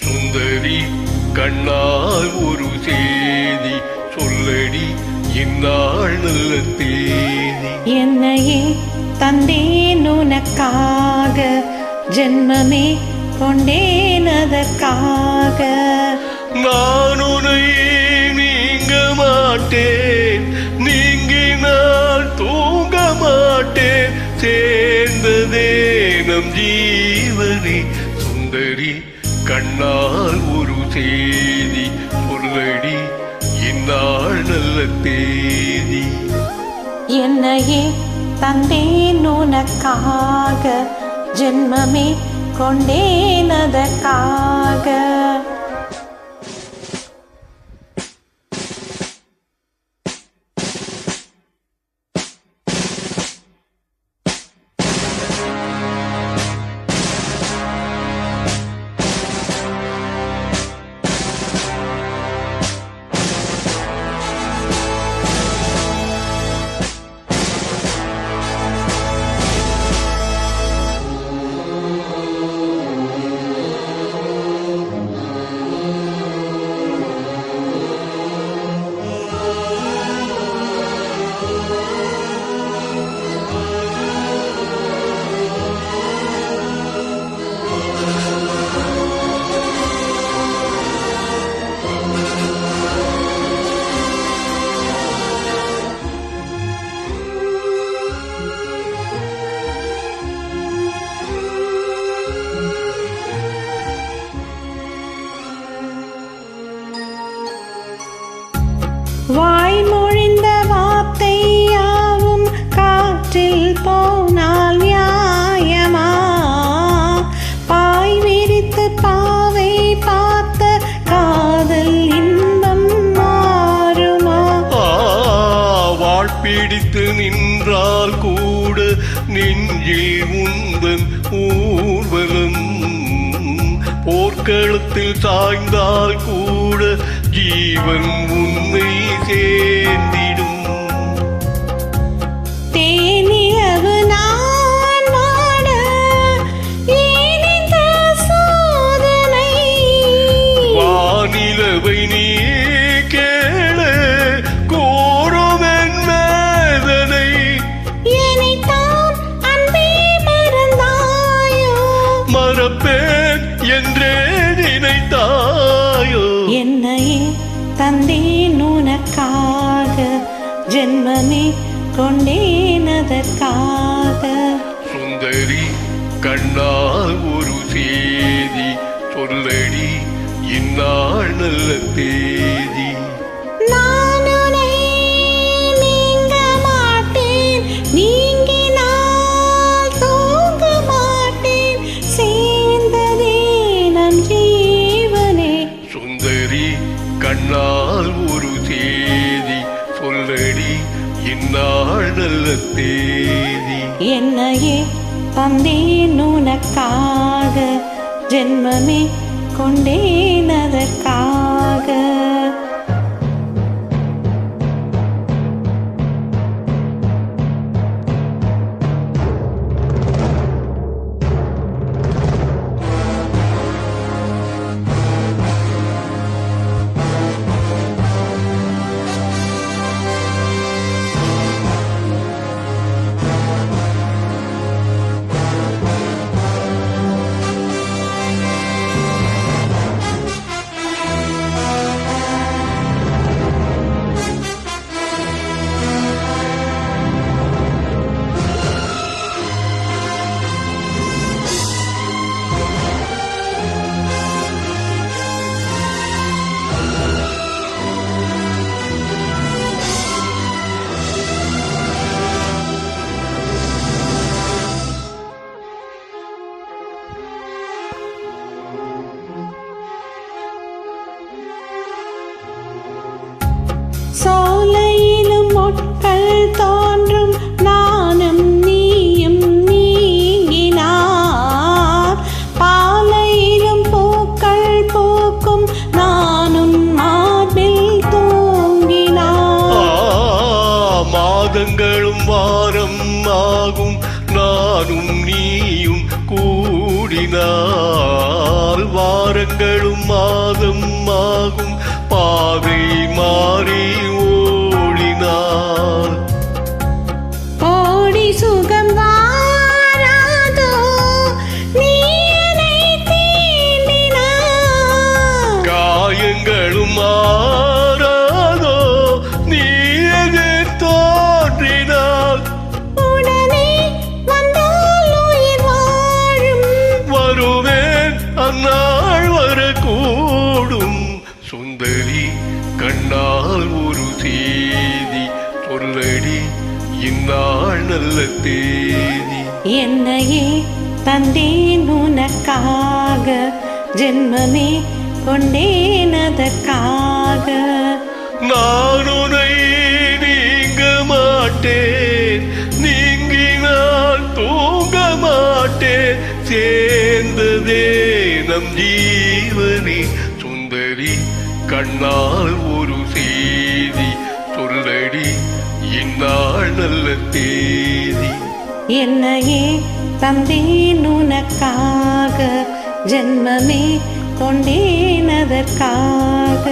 சுந்தரி கண்ணால் ஒரு செய்தி சொல்லடி இந்நாள் நல்ல தேதி. என்னையே தந்தேன் உனக்காக, ஜென்மமே கொண்டேன் அதற்காக. நான் உன்னை நீங்க மாட்டேன், நீங்கினால் தூங்க மாட்டேன், சேர்ந்ததே நம் ஜீவனே. சுந்தரி கண்ணால் ஒரு செய்தி சொல்லடி இந்நாள் நல்ல தேதி. என்னையே தந்தேன் உனக்காக, ஜென்மமே கொண்டேன் அதற்காக. வாய்மொழிந்த வார்த்தையாவும் காற்றில் போனால் நியாயமா? பாய் விரித்து பாவை பார்த்த காதல் இன்பம் மாறுமா? வாழ்பிடித்து நின்றால் கூட நெஞ்சில் உந்தன் ஊர்வலம், போர்க்களத்தில் சாய்ந்தால் கூட ஜீவன் உன்னை சேர்ந்திடும். தேனிலவு நான் வாட ஏனிந்த சோதனை? வானிலவை நீ கேளு கோரும் என் வேதனை. என்னைத்தான் அன்பே மறந்தாயோ? மறப்பேன் என்றே நினைத்தாயோ? என்னையே தந்தேன் உனக்காக, ஜென்மமே கொண்டேன் அதற்காக. சுந்தரி கண்ணால் ஒரு செய்தி சொல்லடி இந்நாள் நல்ல தேதி. நான் உன்னை நீங்க மாட்டேன், நீங்கினால் தூங்க மாட்டேன், சேர்ந்ததே நம் ஜீவனே. சுந்தரி கண்ணால் ஒரு செய்தி சொல்லடி இந்நாள் நல்ல தேதி. என்னையே தந்தேன் உனக்காக, ஜென்மமே கொண்டேன் அதற்காக. நாட்கள் தோன்றும் நானும் நீயும் நீங்கினார் பாலையிலும் பூக்கள் பூக்கும் நானும் மார்பில் தூங்கினார் மாதங்களும் வாரம் ஆகும் நானும் நீயும் கூடினால் வாரங்களும் மாதம் ஆகும் பாதை மாறி ஓடினார் ஓடி சுகம் வாராதோ நீ என்னை தீண்டினார் காயங்களும் மாறாதோ நீ எதிர் தோன்றினால் உடனே வந்தால் உயிர் வாழும் வருவேன் அந்நாள் வரக்கூடும் சுந்தரி கண்ணால் ஒரு செய்தி சொல்லடி இந்நாள் நல்ல தேதி என்னையே தந்தேன் உனக்காக ஜென்மமே கொண்டேன் அதற்காக நான் உன்னை நீங்க மாட்டேன் நீங்கினால் தூங்க மாட்டேன் சேர்ந்ததே நம் ஜீவனே சுந்தரி கண்ணால் ஒரு செய்தி சொல்லடி இந்நாள் நல்ல தேதி என்னையே தந்தேன் உனக்காக ஜென்மமே கொண்டேன் அதற்காக